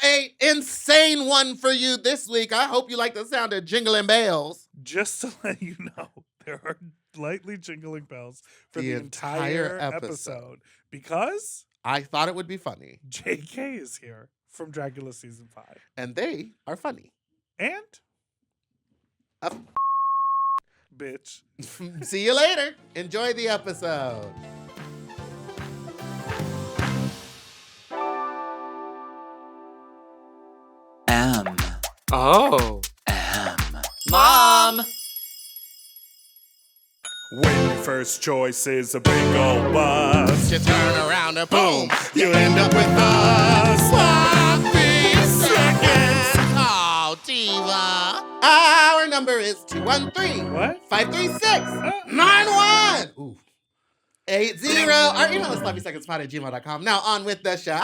a insane one for you this week. I hope you like the sound of jingling bells. Just to let you know, there are lightly jingling bells for the entire episode because I thought it would be funny. JK is here from Dragula Season 5. And they are funny. And? Bitch. See you later. Enjoy the episode. Oh. Mom! When your first choice is a big old bus, You turn around and boom, you end up with a sloppy seconds. Oh, diva. Our number is 213. What? 536-91. Ooh. 80. Our email is sloppysecondspot@gmail.com. Now on with the show.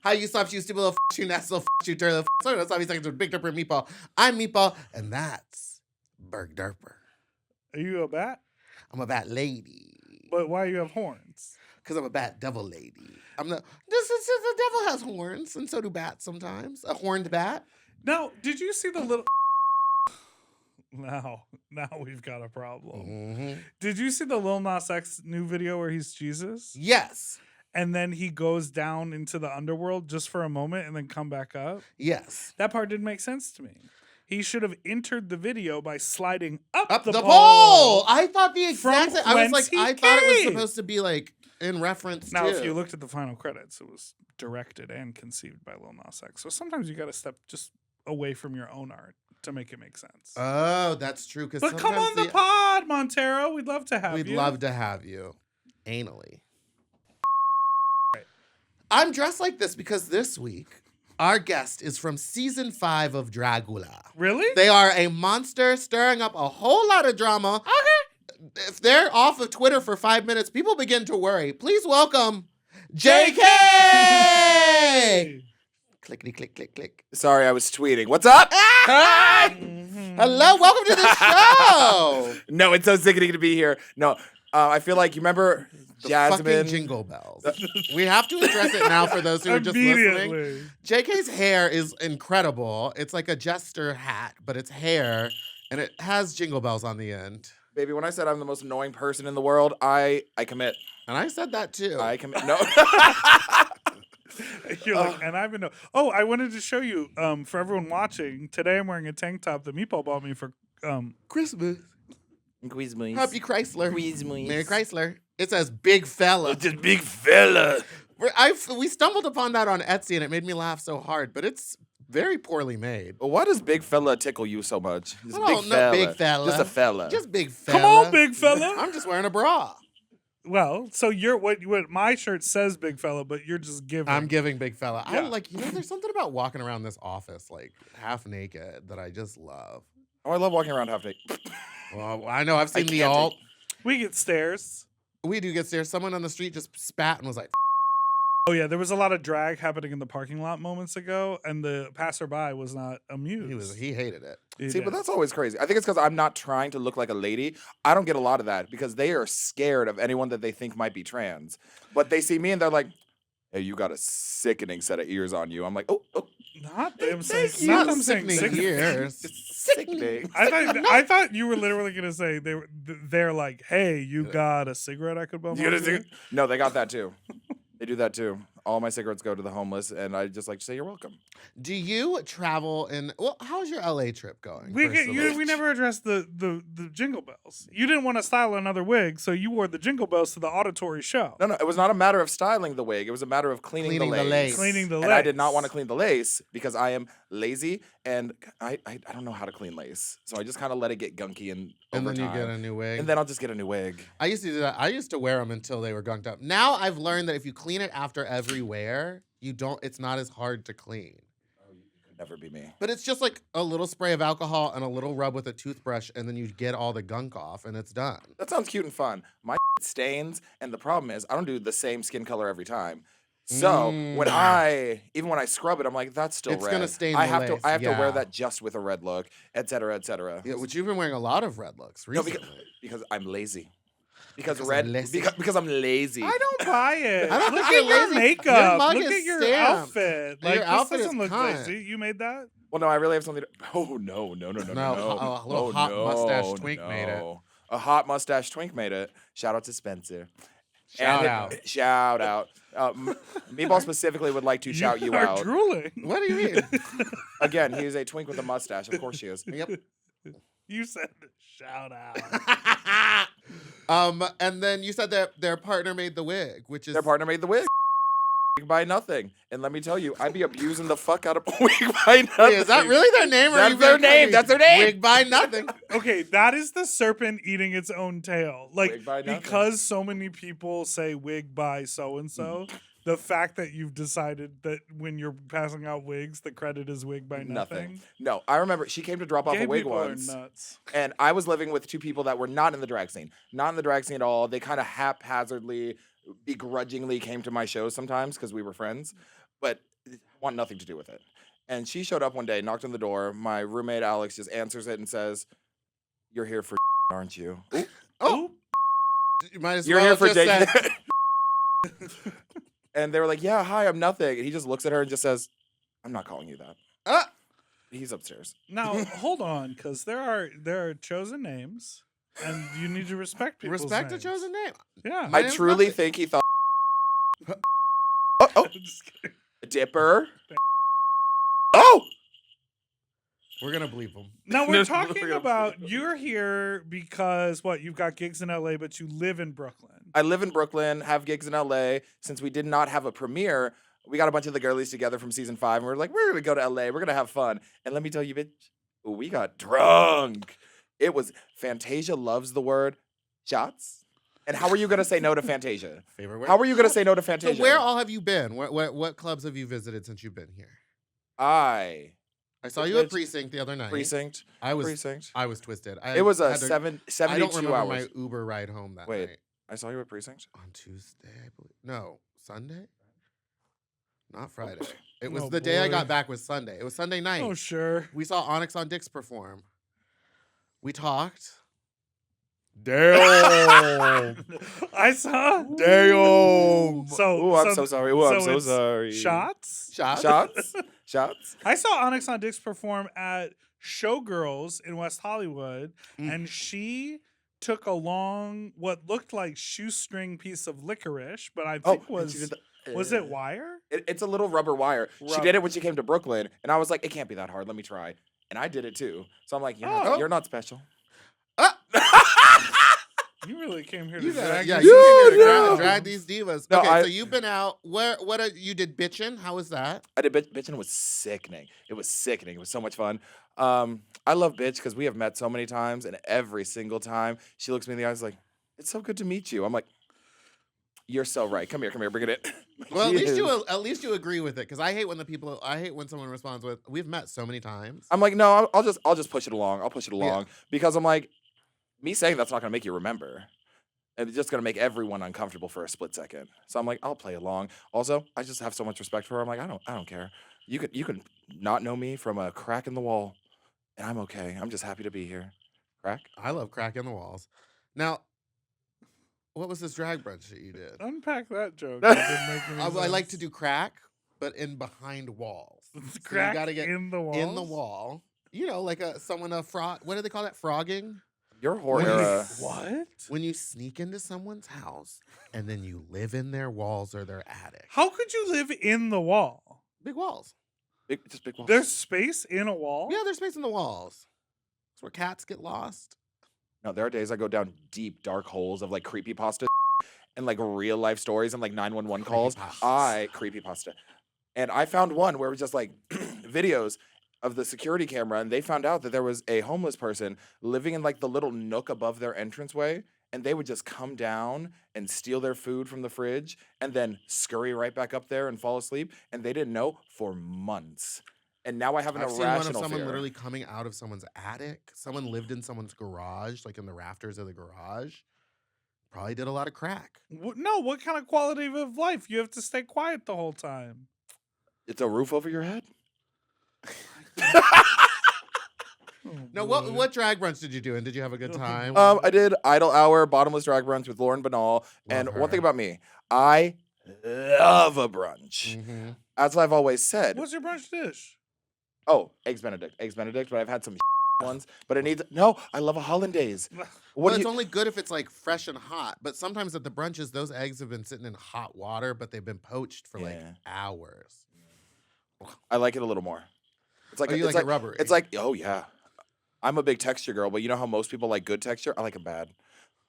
How you slops, you stupid little you nasty little you dirty little sorry, that's Sloppy Seconds with Big Dipper and Meatball. I'm Meatball, and that's Big Dipper. Are you a bat? I'm a bat lady. But why you have horns? Because I'm a bat devil lady. The devil has horns, and so do bats sometimes. A horned bat. Now, did you see the little... Now we've got a problem. Mm-hmm. Did you see the Lil Nas X new video where he's Jesus? Yes. And then he goes down into the underworld just for a moment and then come back up? Yes. That part didn't make sense to me. He should have entered the video by sliding up the pole. I thought the exact same. I was like, I thought it was came. supposed to be like in reference Now, to. if you looked at the final credits, it was directed and conceived by Lil Nas X. So sometimes you got to step just away from your own art to make it make sense. Oh, that's true. But come on the pod, Montero. We'd love to have you. We'd love to have you. Anally. I'm dressed like this because this week, our guest is from season 5 of Dragula. Really? They are a monster stirring up a whole lot of drama. Okay. If they're off of Twitter for 5 minutes, people begin to worry. Please welcome JK! Clickety, click, click, click. Sorry, I was tweeting. What's up? Hello, welcome to the show. No, it's so sickening to be here. No, I feel like you remember The Jasmine. fucking jingle bells. We have to address it now for those who are just listening. JK's hair is incredible. It's like a jester hat, but it's hair, and it has jingle bells on the end. Baby, when I said I'm the most annoying person in the world, I commit. And I said that too. I commit. No. You're like, and I've been. Oh, I wanted to show you. For everyone watching, today I'm wearing a tank top that Meatball bought me for Christmas. Quizmoise. Happy Chrysler. Quizmoise. Merry Chrysler. It says big fella. It's a big fella. We stumbled upon that on Etsy and it made me laugh so hard, but it's very poorly made. Why does big fella tickle you so much? Just big fella. Just a fella. Just big fella. Come on, big fella. I'm just wearing a bra. Well, so you're what my shirt says big fella, but you're just giving. I'm giving big fella. Yeah. I like, there's something about walking around this office like half naked that I just love. Oh, I love walking around half naked. Well, I know I've seen the can't alt. We get stares. We do get stares. Someone on the street just spat and was like, Oh yeah, there was a lot of drag happening in the parking lot moments ago, and the passerby was not amused. he hated it. See, but that's always crazy. I think it's because I'm not trying to look like a lady. I don't get a lot of that because they are scared of anyone that they think might be trans. But they see me and they're like, hey, you got a sickening set of ears on you. I'm like, oh. Not them saying. you. Not Not them saying sickening ears. It's sickening. I thought you were literally gonna say they're like, hey, you got a cigarette I could bum? No, they got that too. They do that too. All my cigarettes go to the homeless, and I just like to say you're welcome. Do you travel in? Well, how's your LA trip going? We never addressed the jingle bells. You didn't want to style another wig, so you wore the jingle bells to the auditory show. No, it was not a matter of styling the wig. It was a matter of cleaning the lace. Cleaning the lace. And I did not want to clean the lace because I am lazy and I don't know how to clean lace. So I just kind of let it get gunky and then time. you get a new wig. And then I'll just get a new wig. I used to do that. I used to wear them until they were gunked up. Now I've learned that if you clean it after every wear, it's not as hard to clean. Oh, you could never be me. But it's just like a little spray of alcohol and a little rub with a toothbrush, and then you get all the gunk off, and it's done. That sounds cute and fun. My stains, and the problem is I don't do the same skin color every time. So even when I scrub it, I'm like, that's still red. It's gonna stain I the have lace, to yeah. wear that just with a red look, et cetera, et cetera. Yeah, which you've been wearing a lot of red looks No, recently. because I'm lazy. Because I'm red. lazy. Because I'm lazy. I don't buy it. I don't Look think at you're your lazy. Your makeup. mug Look is at your stamped. outfit. Your Like, this outfit is doesn't look cunt. lazy. You made that? Well, no, I really have something to. Oh no. No, a little Oh, hot no, mustache twink no. made it. A hot mustache twink made it. Shout out to Spencer. Shout And out. Shout out. Meatball specifically would like to shout you are out. drooling. What do you mean? Again, he is a twink with a mustache. Of course she is. Yep. You said shout out. And then you said that their partner made the wig, which is Their partner made the wig. Wig by nothing. And let me tell you, I'd be abusing the fuck out of Wig by nothing. Wait, is that really their name? Or are That's you their being name. funny? That's their name. Wig by nothing. Okay, that is the serpent eating its own tail. Like, Wig by nothing. because so many people say wig by so and so, the fact that you've decided that when you're passing out wigs, the credit is wig by nothing. No, I remember she came to drop off Gay a wig people are once. nuts. And I was living with two people that were not in the drag scene. Not in the drag scene at all. They kind of haphazardly, begrudgingly came to my shows sometimes because we were friends, but want nothing to do with it. And she showed up one day, knocked on the door. My roommate Alex just answers it and says, "You're here for aren't you?" Oh, you might as You're well here for just said, dating. And they were like, "Yeah, hi, I'm nothing." And he just looks at her and just says, "I'm not calling you that." He's upstairs. Now, hold on, because there are chosen names, and you need to respect people's respect a names. chosen name. Yeah. My I name's truly nothing. think he thought, oh, Just kidding. Dipper. Oh, We're gonna bleep them. Now, we're No, talking we're gonna- about you're here because, what, you've got gigs in LA, but you live in Brooklyn. I live in Brooklyn, have gigs in LA. Since we did not have a premiere, we got a bunch of the girlies together from season 5, and we were like, we're gonna go to LA, we're gonna have fun. And let me tell you, bitch, we got drunk. It was Fantasia loves the word shots. And how are you gonna say no to Fantasia? Favorite word? How are you gonna say no to So Fantasia? where all have you been? What clubs have you visited since you've been here? I I saw you at Precinct the other night. precinct. I was Precinct. I was twisted. It was a had to- 72 I don't remember hours. my Uber ride home that Wait. night. I saw you at precinct. On Tuesday, I believe. No, Sunday? Not Friday. It was Oh, the day I boy. got back was Sunday. It was Sunday night. Oh, sure. We saw Onyx on Dix perform. We talked. Damn. I saw. Damn. So, Ooh, I'm so sorry. Ooh, I'm so it's sorry. Shots. Shots. Shots. Shots. I saw Onyx on Dix perform at Showgirls in West Hollywood, Mm. and she took along what looked like shoestring piece of licorice, but I think and she did was the- it wire? It's a little rubber wire. She Rubber. did it when she came to Brooklyn, and I was like, it can't be that hard. Let me try. And I did it too. So I'm like, Oh. you're not special. You really came here to You drag yeah, me. you came here to no. drag these divas. No, Okay, so you've been out. You did bitchin'? How was that? I did bitch, and it was sickening. It was sickening. It was so much fun. I love bitch because we have met so many times, and every single time she looks me in the eyes like, "It's so good to meet you." I'm like, "You're so right. Come here, bring it in." Well, She is. at least you agree with it, because I hate when someone responds with, "We've met so many times." I'm like, no, I'll just push it along. I'll push it along because I'm like, me saying that's not gonna make you remember. It's just gonna make everyone uncomfortable for a split second. So I'm like, I'll play along. Also, I just have so much respect for her. I'm like, I don't care. You can not know me from a crack in the wall, and I'm okay. I'm just happy to be here. Crack. I love cracking the walls. Now, what was this drag brunch that you did? Unpack that joke. That didn't make any I like to sense. do crack, but in behind walls. So Crack you gotta get in the walls. in the wall. You know, like a frog. What do they call that? Frogging. Your whore Wait, era. What? When you sneak into someone's house and then you live in their walls or their attic. How could you live in the wall? Big walls. Just big walls. There's space in a wall? Yeah, there's space in the walls. That's where cats get lost. No, there are days I go down deep, dark holes of like creepypasta and like real life stories and like 911 calls. Creepypasta. And I found one where it was just like videos of the security camera, and they found out that there was a homeless person living in like the little nook above their entranceway, and they would just come down and steal their food from the fridge and then scurry right back up there and fall asleep, and they didn't know for months. And now I have an I've seen one irrational of someone fear. literally coming out of someone's attic. Someone lived in someone's garage, like in the rafters of the garage. Probably did a lot of crack. No, what kind of quality of life? You have to stay quiet the whole time. It's a roof over your head? Oh, No, boy. what drag brunch did you do? And did you have a good time? I did Idle Hour, Bottomless Drag Brunch with Lauren Banal. And one thing her. about me, I love a brunch. Mm-hmm. As I've always said. What's your brunch dish? Oh, Eggs Benedict, but I've had some ones. But it needs, no, I love a hollandaise. Well, What do it's you, only good if it's like fresh and hot. But sometimes at the brunches, those eggs have been sitting in hot water, but they've been poached for like Yeah. hours. I like it a little more. It's like, Oh, you it's like it rubbery? It's like, oh yeah. I'm a big texture girl, but you know how most people like good texture? I like them bad.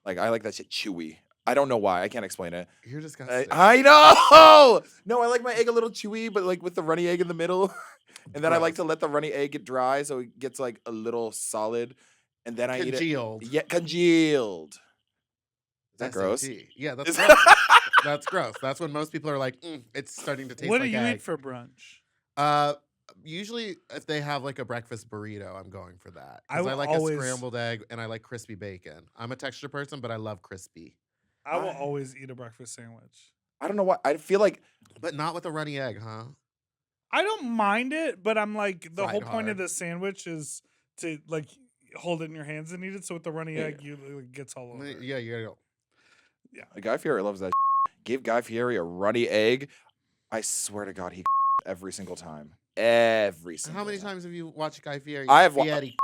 Like, I like that shit chewy. I don't know why. I can't explain it. You're just got I know. No, I like my egg a little chewy, but like with the runny egg in the middle. And then I like to let the runny egg get dry so it gets like a little solid. And then I eat it. congealed. Yeah, congealed. Is that gross? SAT. Yeah, that's gross. That's gross. That's when most people are like, it's starting to taste What like do you egg. eat for brunch? Usually if they have like a breakfast burrito, I'm going for that. I Because will I like always- a scrambled egg and I like crispy bacon. I'm a texture person, but I love crispy. I will I- always eat a breakfast sandwich. I don't know why. I feel like But not with a runny egg, huh? I don't mind it, but I'm like the whole Fried point of hard. the sandwich is to like hold it in your hands and eat it. So with the runny Yeah. egg, it gets all over. Yeah, you gotta go. Guy Fieri loves that. Give Guy Fieri a runny egg. I swear to God, he every single time. Every single How many time. times have you watched Guy Fieri? I have Fieri.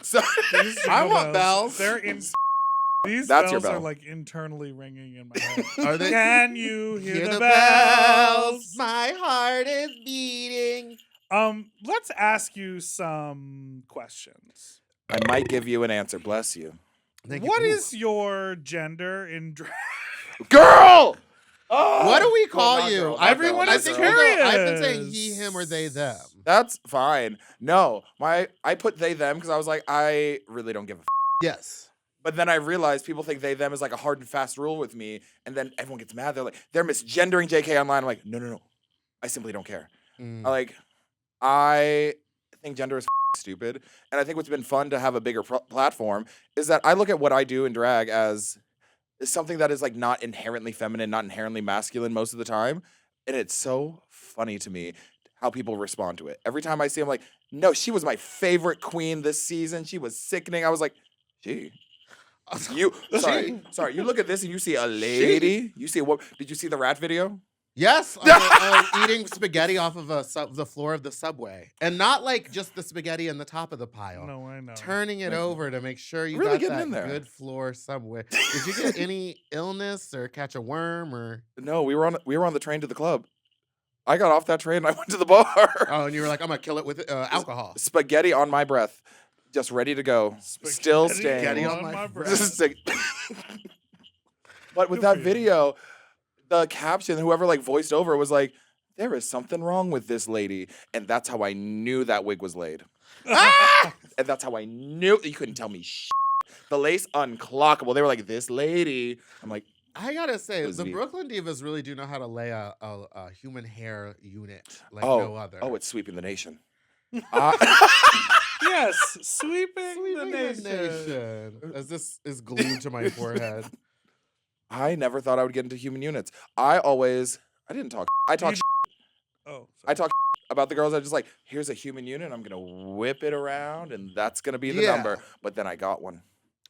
So, These I jingle want bells. They're in. These That's your bells are bell. like internally ringing in my head. Are they? Can you hear, Hear the, the bells? My heart is beating. Let's ask you some questions. I might give you an answer. Bless you. Thank you. What Ooh. is your gender in drag? Girl! Oh! What do we Well, call not you? girl, not I've girl, Everyone not is girl. curious. I've been saying he, him, or they, them. That's fine. No, I put they them because I was like, I really don't give a. Yes. But then I realized people think they them is like a hard and fast rule with me, and then everyone gets mad. They're like, they're misgendering JK online. I'm like, no. I simply don't care. Mm. I think gender is stupid, and I think what's been fun to have a bigger platform is that I look at what I do in drag as something that is like not inherently feminine, not inherently masculine most of the time, and it's so funny to me how people respond to it. Every time I see, I'm like, no, she was my favorite queen this season. She was sickening. I was like, gee. You sorry. You look at this and you see a lady. You see what? Did you see the rat video? Yes, eating spaghetti off of the floor of the subway, and not like just the spaghetti in the top of the pile. No, I know. Turning it over to make sure you Really got getting that in there. good floor subway. Did you get any illness or catch a worm or? No, we were on the train to the club. I got off that train and I went to the bar. Oh, and you were like, I'm gonna kill it with alcohol. Spaghetti on my breath, just ready to go. Still staying. Spaghetti on on my my breath. But with Good that for you. video, the caption, whoever like voiced over was like, there is something wrong with this lady. And that's how I knew that wig was laid. Ah! And that's how I knew you couldn't tell me shit. The lace unclockable. They were like, this lady. I'm like, I gotta say, It was the neat. Brooklyn Divas really do know how to lay a human hair unit like no other. oh, it's sweeping the nation. Yes, sweeping, the Sweeping nation. nation. As this is glued to my forehead. I never thought I would get into human units. I didn't talk. I talk. You- Oh, I talk about the girls that are just like, here's a human unit. I'm gonna whip it around, and that's gonna be the Yeah. number. But then I got one,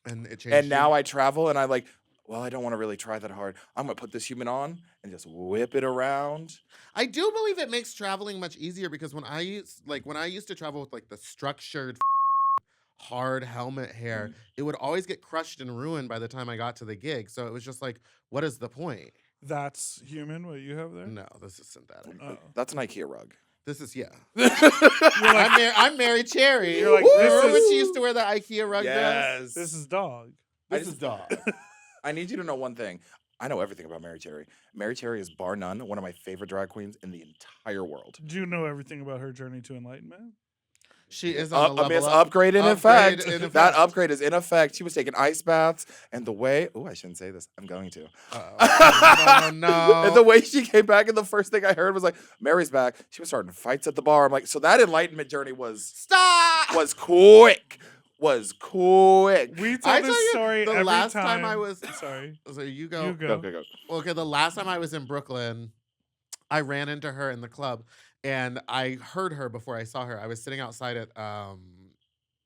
And it changed. and now I travel, and I like. Well, I don't want to really try that hard. I'm gonna put this human on and just whip it around. I do believe it makes traveling much easier because when I used to travel with like the structured hard helmet hair, it would always get crushed and ruined by the time I got to the gig. So it was just like, what is the point? that's human. What you have there? No, this is synthetic. Oh. That's an IKEA rug. This is You're like, I'm Mary Cherry. You're like, remember this when is- she used to wear the IKEA rug dress? this is dog. This is dog. I need you to know one thing. I know everything about Mary Cherry. Mary Cherry is bar none one of my favorite drag queens in the entire world. Do you know everything about her journey to enlightenment? She is on the Miss level up. upgrade in Upgrade effect. in That effect. upgrade is in effect. She was taking ice baths, and the way I shouldn't say this. I'm going to. Uh-oh. No. And the way she came back, and the first thing I heard was like, Mary's back. She was starting fights at the bar. I'm like, so that enlightenment journey was Stop. quick. Was quick. We tell I this tell you, story the every last time. time I was. Sorry. So you go. You go. Go. Okay, the last time I was in Brooklyn, I ran into her in the club, and I heard her before I saw her. I was sitting outside at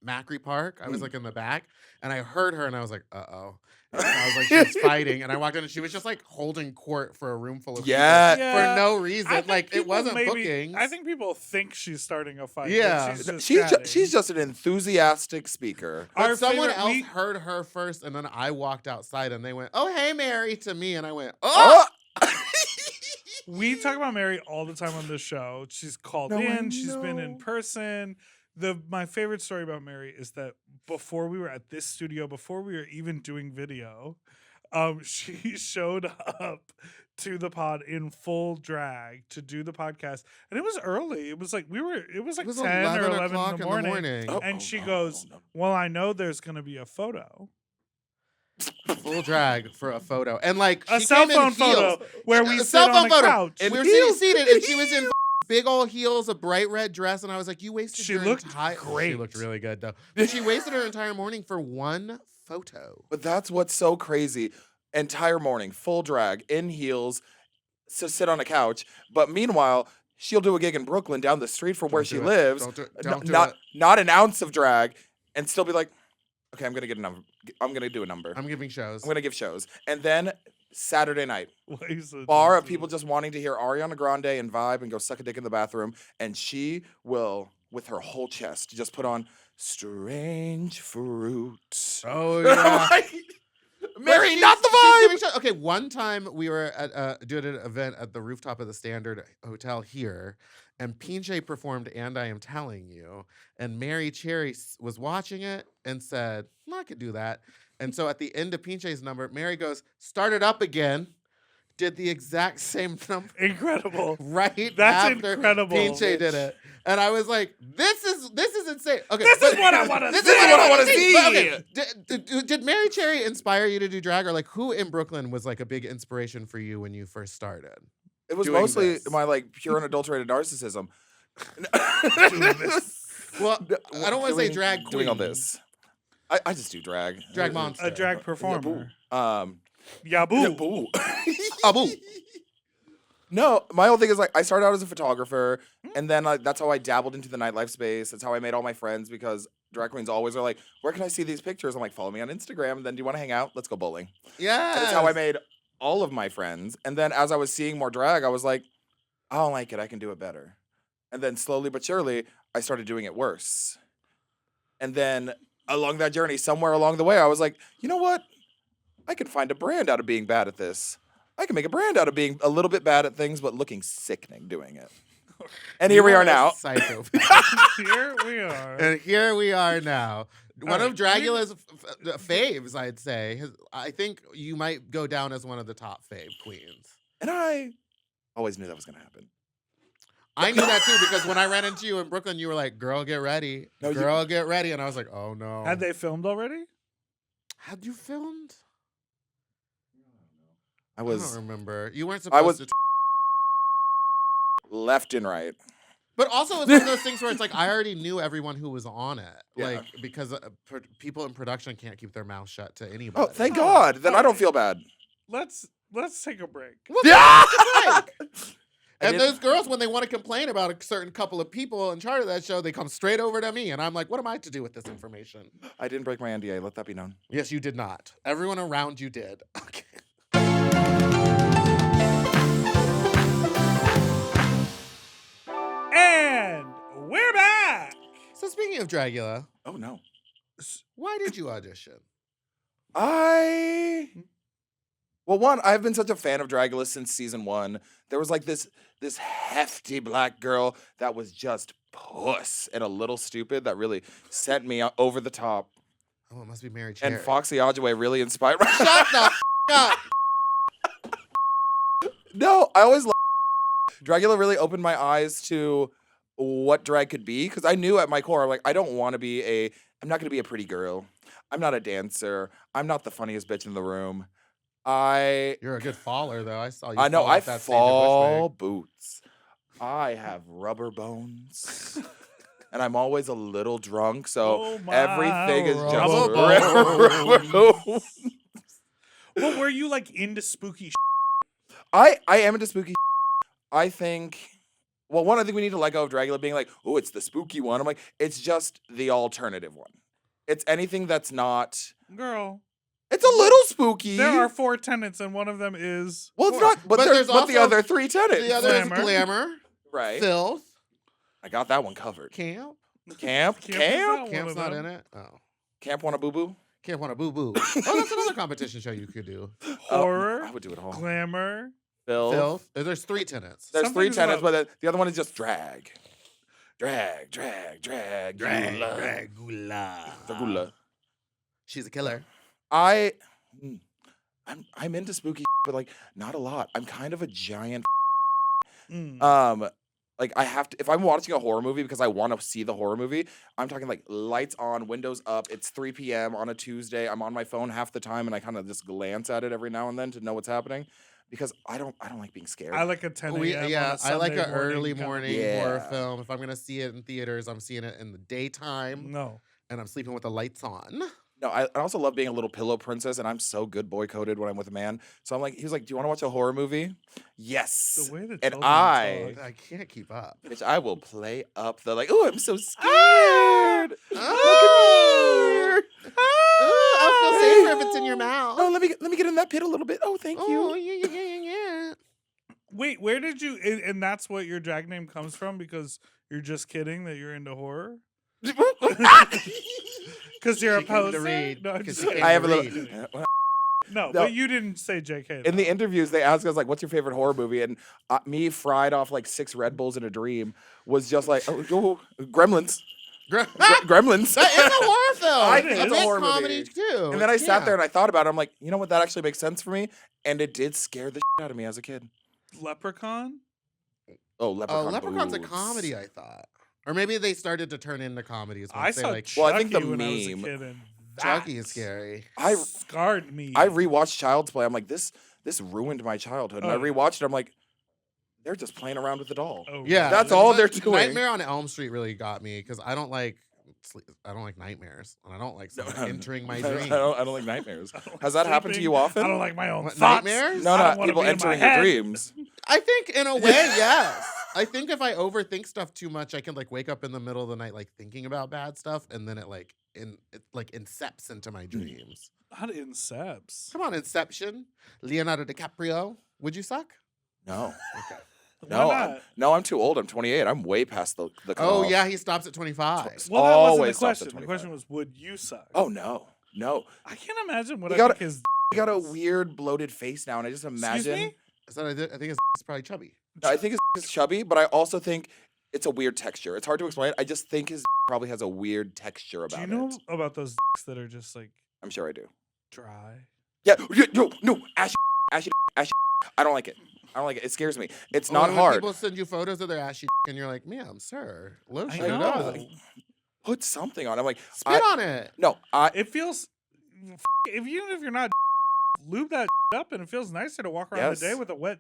Macri Park. I was like in the back, and I heard her, and I was like, "Uh-oh." And I was like, "She's fighting," and I walked in, and she was just like holding court for a room full of Yeah. people for no reason. I think Like it people wasn't maybe- bookings. I think people think she's starting a fight. but Yeah. she's just She's chatting. she's just an enthusiastic speaker. But Our someone favorite- else we- heard her first, and then I walked outside, and they went, "Oh, hey, Mary," to me, and I went, "Oh." We talk about Mary all the time on this show. She's called No, I in. She's been in know. person. My favorite story about Mary is that before we were at this studio, before we were even doing video, she showed up to the pod in full drag to do the podcast, and it was early. It was like It was like It was 10 or 11 o'clock in the morning. Oh, And oh, she no, goes, no, no. "Well, I know there's going to be a photo, Full drag for a photo, and like a she cell came in phone photo heels. where we A sit cell on phone a photo. couch." And We were heels. seated, and she was in big old heels, a bright red dress, and I was like, "You wasted." She your looked entire. She great. looked really good though. But she wasted her entire morning for one photo. But that's what's so crazy. Entire morning, full drag, in heels, to sit on a couch. But meanwhile, she'll do a gig in Brooklyn down the street from where Don't she do it. lives. Don't do it. n- Don't do not it. not an ounce of drag, and still be like, okay, I'm gonna get a number. I'm gonna do a number. I'm giving shows. I'm gonna give shows. And then Saturday night, Liza bar of did people it. just wanting to hear Ariana Grande and vibe and go suck a dick in the bathroom. And she will, with her whole chest, just put on Strange Fruit. Oh I'm yeah. like, Mary, But not the she's vibe. giving show- Okay, one time we were at doing an event at the rooftop of the Standard Hotel here, and Pinche performed "And I Am Telling You," and Mary Cherry was watching it and said, "I could do that." And so at the end of Pinche's number, Mary goes, "Start it up again." Did the exact same number Incredible. right That's after incredible. Pinche did it, and I was like, "This is insane." Okay, This is what I wanna This see. is what I want to see. see. But okay, did Mary Cherry inspire you to do drag, or like who in Brooklyn was like a big inspiration for you when you first started? It was doing mostly this. my like pure unadulterated narcissism. Well, I don't want to say Doing- drag Doing all queen. this. I just do drag. Drag Uh, monster. A drag yeah, performer. boo. Yabu. Boo. Abu. No, my whole thing is like I started out as a photographer, and then that's how I dabbled into the nightlife space. That's how I made all my friends because drag queens always are like, "Where can I see these pictures?" I'm like, "Follow me on Instagram." And then, do you want to hang out? Let's go bowling. Yeah, That's how I made all of my friends. And then as I was seeing more drag, I was like, I don't like it. I can do it better. And then slowly but surely, I started doing it worse. And then along that journey, somewhere along the way, I was like, you know what? I can find a brand out of being bad at this. I can make a brand out of being a little bit bad at things, but looking sickening doing it. And here we You are a now. psychopath. Here we are. And here we are now. One of right, Dragula's faves, I'd say. I think you might go down as one of the top fave queens. And I always knew that was going to happen. I knew that too because when I ran into you in Brooklyn, you were like, "Girl, get ready, No, you- girl, get ready," and I was like, "Oh no." Had they filmed already? Had you filmed? I I was don't remember. You weren't I supposed was- to. left and right. But also, it's one of those things where it's like I already knew everyone who was on it, Yeah. like because people in production can't keep their mouth shut to anybody. Oh, thank God. Then I don't feel bad. Let's take a break. What Yeah! the break? I And did- those girls, when they want to complain about a certain couple of people in charge of that show, they come straight over to me, and I'm like, "What am I to do with this information?" I didn't break my NDA. Let that be known. Yes, you did not. Everyone around you did. Okay. And we're back. So speaking of Dragula, Oh, no. why did you audition? Well, one, I've been such a fan of Dragula since season 1. There was like this hefty black girl that was just puss and a little stupid that really sent me over the top. Oh, it must be Mary Cherry. And Foxy Ojibwe really inspired me. Shut the up. No, I always loved Dragula really opened my eyes to what drag could be because I knew at my core, I'm like, I'm not going to be a pretty girl. I'm not a dancer. I'm not the funniest bitch in the room. You're a good faller, though. I saw you. I know fall I off that stage at fall Bushwick. boots. I have rubber bones. And I'm always a little drunk, so Oh my everything is just rubber rubber bones. Well, were you like into spooky? I am into spooky. I think. Well, one, I think we need to let go of Dragula being like, oh, it's the spooky one. I'm like, it's just the alternative one. It's anything that's not. Girl, It's a little spooky. there are 4 tenets, and one of them is. Well, it's not. But there's the also other 3 tenets. The other is Glamour. glamour, Right. filth, I got that one covered. camp. Camp. Camp is not one Camp's of not them. in it. Oh, Camp want a boo boo. Camp want a boo boo. Oh, that's another competition show you could do. Horror, I would do it all. glamour. Filth. There's 3 tenets. There's 3 Something's tenets, about- but the other one is just drag. Drag. Dragula. She's a killer. I'm into spooky, but like not a lot. I'm kind of a giant. Mm. Like I have to if I'm watching a horror movie because I want to see the horror movie. I'm talking like lights on, windows up. It's 3 p.m. on a Tuesday. I'm on my phone half the time, and I kind of just glance at it every now and then to know what's happening, because I don't like being scared. I like a 10 a.m. I like an early kind of- morning Yeah. horror film. If I'm gonna see it in theaters, I'm seeing it in the daytime, No. and I'm sleeping with the lights on. No, I also love being a little pillow princess, and I'm so good boy coded when I'm with a man. So I'm like, he was like, "Do you want to watch a horror movie?" Yes. The way the And children I- talk. I can't keep up. Bitch, I will play up the like. Oh, I'm so scared. Look at Oh! me. Ooh, I'll feel safer if it's in your mouth. Oh, let me get in that pit a little bit. Oh, thank Oh, you. yeah. Wait, where did you? And that's what your drag name comes from, because you're just kidding that you're into horror? Because you're She a came to poser? read, No, I'm 'cause just she kidding. came I have a to little. read. No, No. but you didn't say JK. In the though. interviews, they ask us like, "What's your favorite horror movie?" And me fried off like 6 Red Bulls in a dream was just like, "Oh, Gremlins, Gremlins." That is a horror film. I think It's it's a horror comedy movie. too. And then I sat Yeah. there and I thought about it. I'm like, you know what? That actually makes sense for me, and it did scare the shit out of me as a kid. Leprechaun? Oh, Oh, Leprechaun. Leprechaun's a boots. comedy, I thought. Or maybe they started to turn into comedies. I Once they saw like Well, I think Chucky the when I was a meme- kid, and Chucky that is scary. I scarred me. I rewatched Child's Play. I'm like, this ruined my childhood. And I Oh, yeah. rewatched it. I'm like, they're just playing around with the doll. Oh, Yeah, That's all they're doing. Nightmare on Elm Street really got me because I don't like nightmares, and I don't like someone entering my dream. I don't like nightmares. I don't like Has that happened to sleeping. you often? I don't like my own What, thoughts. nightmares? No, I don't not wanna people be in my entering your head. dreams. I think in a way, yes. I think if I overthink stuff too much, I can like wake up in the middle of the night like thinking about bad stuff, and then it incepts into my dreams. Not Incepts. Come on, Inception, Leonardo DiCaprio. Would you suck? No. Okay. No, Why not? I'm too old. I'm 28. I'm way past the Oh cutoff. yeah, he stops at 25. Well, that wasn't the Always stops question. at The 25. question was, would you suck? Oh no. I can't imagine what You I gotta- think his. He got a weird bloated face now, and I just imagine. me? So I think his is probably chubby. No, I think it's chubby, but I also think it's a weird texture. It's hard to explain. I just think his probably has a weird texture Do about you know it. about those that are just like I'm sure I do. dry? Yeah, no, ashy. I don't like it. It scares me. It's not when hard. People send you photos of their ashy and you're like, ma'am, sir, lotion I it know. up. Put something on. I'm like, Spit on it. no, It feels. Even if you're not lube that up, and it feels nicer to walk around Yes. the day with a wet.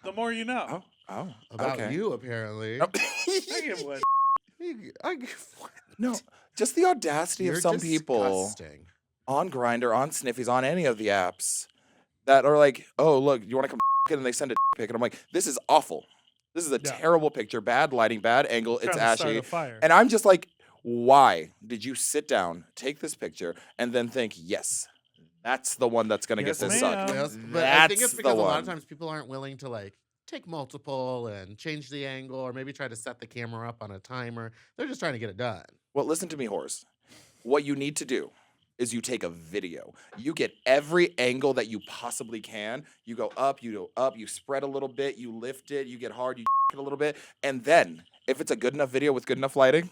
The more you know. oh, About okay. you, apparently. No. I get wet. No, just the audacity You're of some people disgusting. on Grindr, on Sniffies, on any of the apps that are like, oh, look, you want to come it? And they send a pic. And I'm like, this is awful. This is a Yeah. terrible picture. Bad lighting, bad angle. It's Trying to start ashy. a fire. And I'm just like, why did you sit down, take this picture, and then think, yes, that's the one that's going to Yes, get this sucked? ma'am. Yes, but I think it's That's because the a lot one. of times people aren't willing to like take multiple and change the angle or maybe try to set the camera up on a timer. They're just trying to get it done. Well, listen to me, horse. What you need to do is you take a video. You get every angle that you possibly can. You go up, you spread a little bit, you lift it, you get hard, you it a little bit. And then, if it's a good enough video with good enough lighting,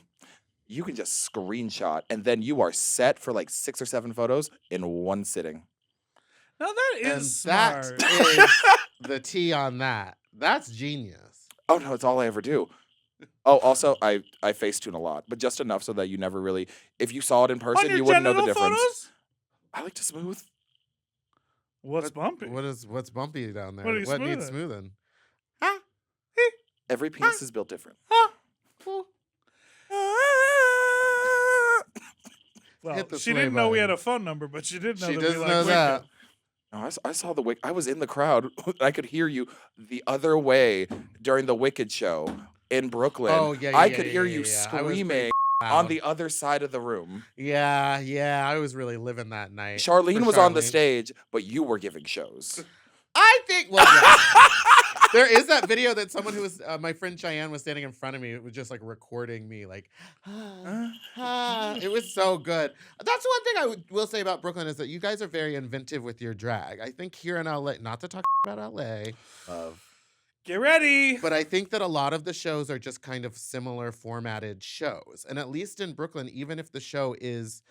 you can just screenshot. And then you are set for like 6 or 7 photos in one sitting. Now that And is that smart. is the T on that. That's genius. Oh, no, it's all I ever do. Oh, also, I Facetune a lot, but just enough so that you never really, if you saw it in On person, your you wouldn't know the genital difference. photos? I like to smooth. What's bumpy? What's bumpy down there? What are you needs smoothing? smoothing? Every penis is built different. Well, Hit the she sway didn't know we had button. a phone number, but she did know She that does we like know women. that. No, I saw the Wicked. I was in the crowd. I could hear you the other way during the Wicked show in Brooklyn. Oh, yeah, I could hear you I was pretty screaming on loud. the other side of the room. Yeah, I was really living that night. Charlene for was on the Charlene. stage, but you were giving shows. I think, well, yeah. There is that video that someone who was, my friend Cheyenne was standing in front of me. It was just like recording me, like, it was so good. That's one thing I will say about Brooklyn is that you guys are very inventive with your drag. I think here in LA, not to talk about LA, Get ready. but I think that a lot of the shows are just kind of similar formatted shows. And at least in Brooklyn, even if the show is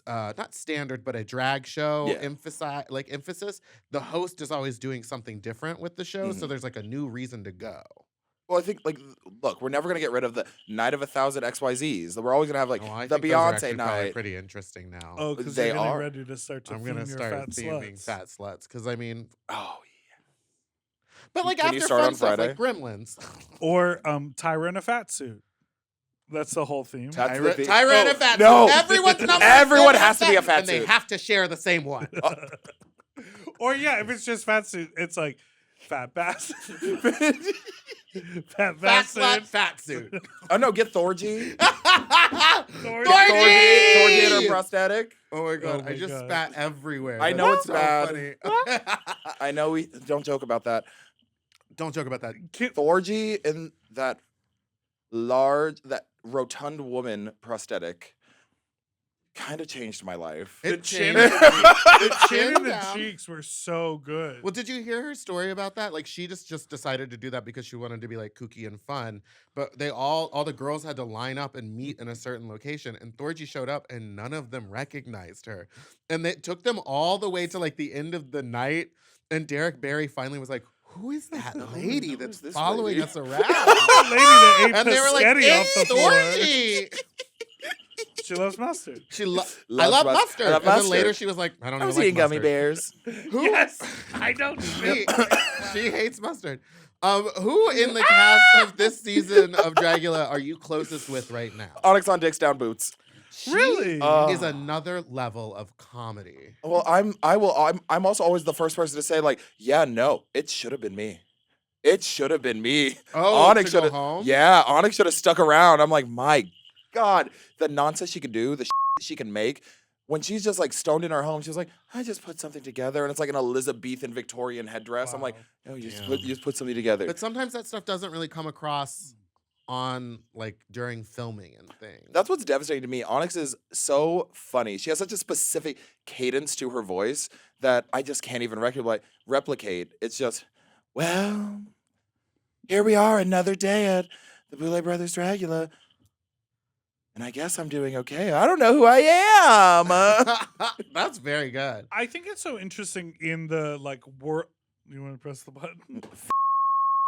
not standard, but a drag show, Yeah. emphasis, the host is always doing something different with the show. So there's like a new reason to go. Well, I think, like, look, we're never going to get rid of the Night of 1,000 XYZs. We're always going to have, like, Oh, I the think those are Beyonce actually probably night. pretty interesting now. Oh, because They they're getting are. ready to start to I'm theme gonna your start fat theming sluts. fat sluts because I mean, Oh, but like Can you after start fun on stuff Friday? like Gremlins, Or Tyra in a fat suit. That's the whole theme. That's the theme. Tyra in a Oh, fat no. suit. Everyone's number Everyone is has to be a fat and they suit. have to share the same one. Or yeah, if it's just fat suit, it's like fat bastard. fat Fat bastard. slut, fat suit. Oh, no, get Thorgy. Thorgy! Thorgy in her prosthetic. Oh my god, Oh I my just God. spat everywhere. I know That's it's bad. funny. I know we don't joke about that. Don't joke about that. Thorgy in that rotund woman prosthetic kind of changed my life. The It chin, changed. the chin chin and the down. cheeks were so good. Well, did you hear her story about that? Like she just decided to do that because she wanted to be like kooky and fun. But they all the girls had to line up and meet in a certain location. And Thorgy showed up and none of them recognized her. And it took them all the way to like the end of the night. And Derek Barry finally was like, who is that lady who that's is this following lady?" us around? The lady that ate And they were like, Pescetti off it's the floor. Thorgy. She loves mustard. I Loves love mustard. I love And then mustard. later she was like, I don't I even was like eating gummy mustard. bears. Who? Yes, I don't. She hates mustard. Who in the cast of this season of Dragula are you closest with right now? Onyx on dicks down boots. She Really? is another level of comedy. Well, I'm also always the first person to say, like, yeah, no, it should have been me. It should have been me. Oh, Onyx to go should have. home? Yeah, Onyx should have stuck around. I'm like, my God, the nonsense she can do, the she can make. When she's just like stoned in her home, she's like, I just put something together, and it's like an Elizabethan Victorian headdress. I'm like, Wow. no, you Yeah. just put something together. But sometimes that stuff doesn't really come across on like during filming and things. That's what's devastating to me. Onyx is so funny. She has such a specific cadence to her voice that I just can't even replicate. It's just, well, here we are another day at the Boulay Brothers Dragula. And I guess I'm doing okay. I don't know who I am. That's very good. I think it's so interesting in the like world. You want to press the button?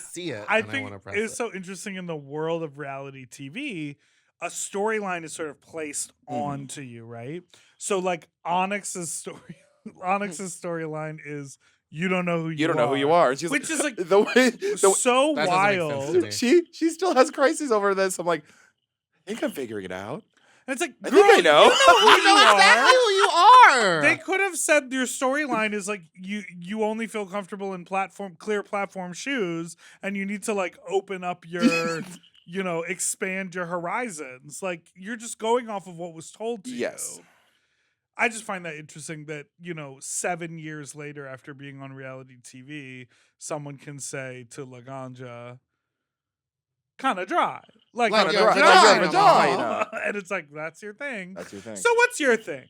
See it. I and think want to press it's it. so interesting in the world of reality TV. A storyline is sort of placed onto you, right? So like Onyx's storyline is you don't know who you You don't know who you are. are. She's Which is like the way so That doesn't make sense to wild. me. she still has crises over this. I'm like, I think I'm figuring it out. And it's like, I think I girl, know. You know exactly who you are. They could have said your storyline is like you only feel comfortable in clear platform shoes, and you need to like open up your expand your horizons. Like you're just going off of what was told to Yes. you. I just find that interesting that 7 years later after being on reality TV, someone can say to Laganja, kind of dry. Like Like your your vagina. vagina. And it's like, that's your thing. That's your thing. So what's your thing?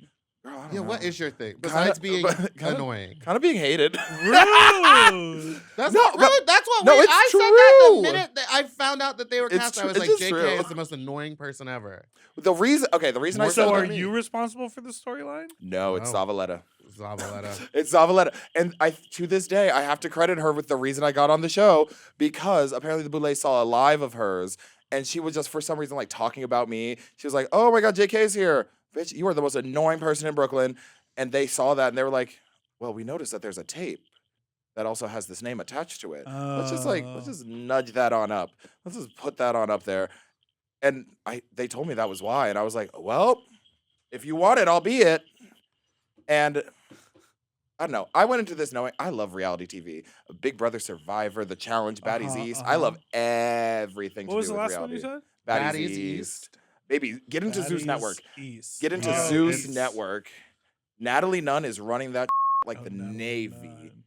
Girl, I don't Yeah, know. what is your thing besides being annoying? Kind of being hated. Rude. That's No, not but- rude. That's what no, we. it's I said that true. the minute that I found out that they were It's cast. I true. was It's like, just JK true. is the most annoying person ever. The reason I More said So than are that, me. you responsible for the storyline? no, it's No. Zavaleta. Zavaleta. It's Zavaleta. And to this day, I have to credit her with the reason I got on the show because apparently the Boulay saw a live of hers and she was just for some reason like talking about me. She was like, oh my God, JK's here. Bitch, you are the most annoying person in Brooklyn. And they saw that and they were like, well, we noticed that there's a tape that also has this name attached to it. Let's just nudge that on up. Let's just put that on up there. And they told me that was why. And I was like, well, if you want it, I'll be it. And I don't know. I went into this knowing I love reality TV. Big Brother Survivor, The Challenge, Baddies East. I love everything What to was do the with last one you reality. said? Baddies Baddies East. Baby, get into Zeus Baddies Network. East. Get into Oh, Zeus it's- Network. Natalie Nunn is running that like Oh, the Natalie Navy. Nunn.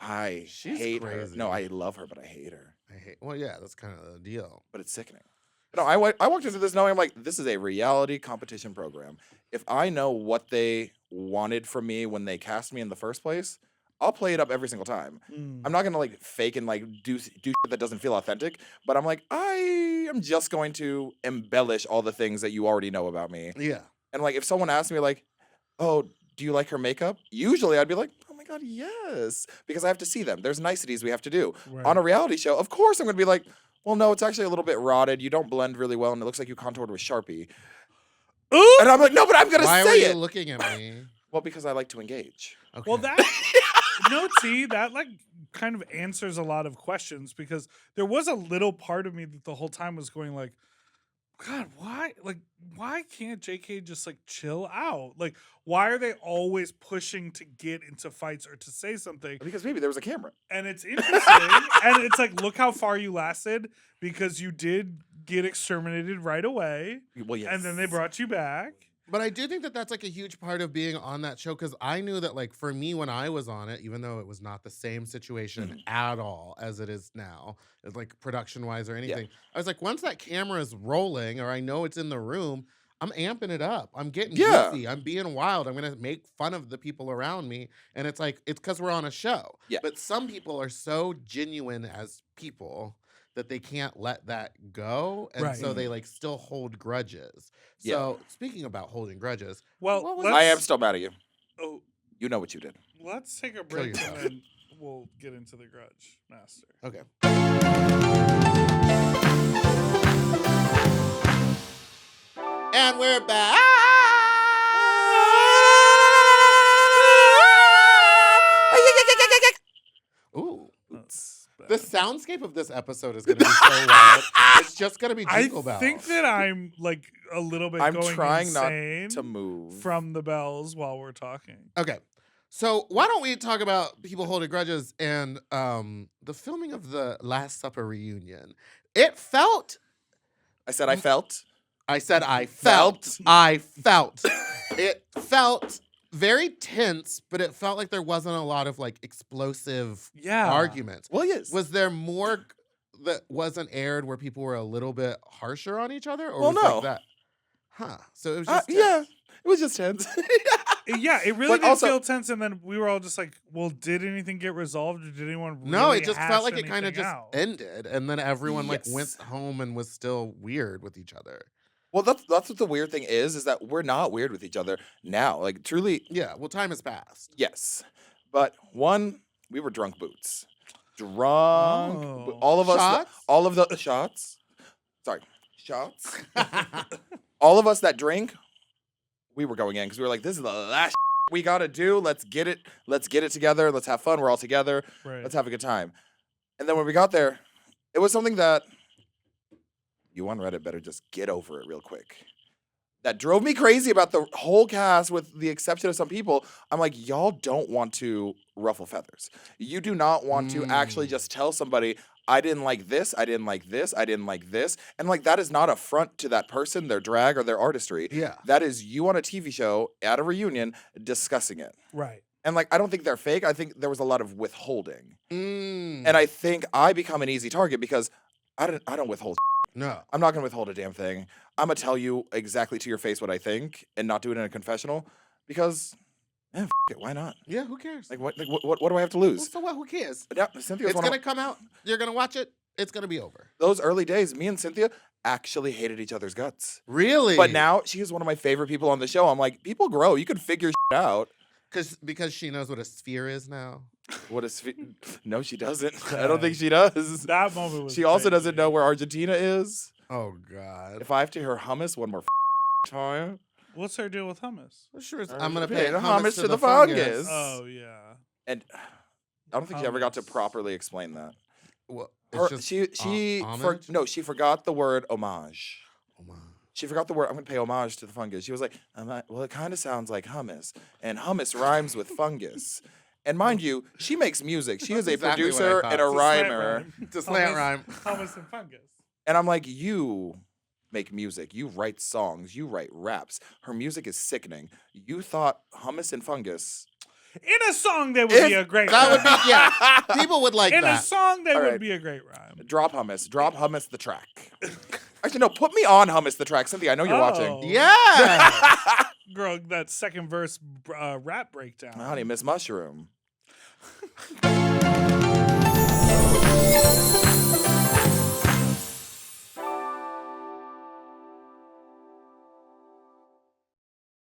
I She's hate her. crazy. No, I love her, but I hate her. Well, yeah, that's kind of the deal. But it's sickening. No, I walked into this knowing I'm like, this is a reality competition program. If I know what they wanted from me when they cast me in the first place, I'll play it up every single time. Mm. I'm not gonna like fake and like do shit that doesn't feel authentic, but I'm like, I am just going to embellish all the things that you already know about me. Yeah. And like, if someone asked me like, oh, do you like her makeup? Usually I'd be like, oh my God, yes. Because I have to see them. There's niceties we have to do. Right. On a reality show, of course I'm gonna be like, well, no, it's actually a little bit rotted. You don't blend really well, and it looks like you contoured with Sharpie. Ooh! And I'm like, no, but I'm gonna Why were say you it. looking at me? Well, because I like to engage. Okay. Well, that that like kind of answers a lot of questions, because there was a little part of me that the whole time was going like, God, why can't JK just like chill out? Like, why are they always pushing to get into fights or to say something? Because maybe there was a camera. And it's interesting. And it's like, look how far you lasted, because you did get exterminated right away. Well, yes. And then they brought you back. But I do think that that's like a huge part of being on that show, because I knew that like for me when I was on it, even though it was not the same situation at all as it is now, it's like production wise or anything, I was like, once that camera is rolling or I know it's in the room, I'm amping it up. I'm getting goofy. I'm being wild. I'm gonna make fun of the people around me, and it's like it's because we're on a show. Yeah. But some people are so genuine as people that they can't let that go, and Right. so they like still hold grudges. Yeah. So speaking about holding grudges, Well, what was I am still mad at you. Oh, You know what you did. let's take a break and yourself. then we'll get into the grudge master. okay. And we're back. Ooh. That's bad. The soundscape of this episode is going to be so wild. It's just going to be I jingle bells. think that I'm like a little bit I'm going trying not insane to move. from the bells while we're talking. Okay. So why don't we talk about people holding grudges and the filming of the Last Supper reunion? It felt. I said I felt. I said I felt. I felt. It felt very tense, but it felt like there wasn't a lot of like explosive Yeah. arguments. Well, yes. Was there more that wasn't aired where people were a little bit harsher on each other, or Well, was no. like that? Huh. So it was just yeah. tense. It was just tense. Yeah, it really But did also- feel tense, and then we were all just like, well, did anything get resolved, or did anyone No, really it just hash felt like it kind of anything just out? ended, and then everyone like went Yes. home and was still weird with each other. Well, that's what the weird thing is that we're not weird with each other now. Like, truly, Yeah, well, time has passed. yes. But one, we were drunk boots. Oh. All of us, Shots? all of the shots. Sorry, shots. All of us that drink, we were going in because we were like, this is the last we gotta do. Let's get it. Let's get it together. Let's have fun. We're all together. Right. Let's have a good time. And then when we got there, it was something that you on Reddit better just get over it real quick. That drove me crazy about the whole cast, with the exception of some people. I'm like, y'all don't want to ruffle feathers. You do not want to actually just tell somebody, I didn't like this, I didn't like this, I didn't like this. And like, that is not a front to that person, their drag, or their artistry. Yeah. That is you on a TV show at a reunion discussing it. Right. And like, I don't think they're fake. I think there was a lot of withholding. Mm. And I think I become an easy target because I don't withhold. No. I'm not gonna withhold a damn thing. I'm gonna tell you exactly to your face what I think and not do it in a confessional because, f it, why not? Yeah, who cares? Like what do I have to Well, lose? so what? Who cares? Yeah, Cynthia's It's one of gonna come out. You're gonna watch it. It's gonna be over. those early days. Me and Cynthia actually hated each other's guts, Really? but now she is one of my favorite people on the show. I'm like, people grow. You can figure out. because she knows what a sphere is now. What is? No, she doesn't. I don't think she does. That moment was She also doesn't crazy. know where Argentina is. Oh God. If I have to hear hummus one more time, What's her deal with hummus? Sure, Or I'm gonna pay pay the homage to the fungus. fungus. Oh yeah. and I don't think she ever got to Hummus. properly explain that. Well, Her, it's just she homage? she forgot the word homage. Oh, my. She forgot the word. I'm gonna pay homage to the fungus. She was like, well, it kind of sounds like hummus, and hummus rhymes with fungus. And mind you, she makes music. She is a exactly what I producer thought. and a It's a slant rhymer. rhyme. It's a slant Hummus- rhyme. Hummus and fungus. And I'm like, you make music. You write songs. You write raps. Her music is sickening. You thought Hummus and Fungus. In a song, that would be a great That would rhyme. be, yeah. People would like In a that. song, that All would right. be a great rhyme. Drop Hummus. Drop Hummus the track. Actually, no, put me on Hummus the track. Cynthia, I know you're watching. Oh. Yeah. Girl, that second verse rap breakdown. Honey, Miss Mushroom.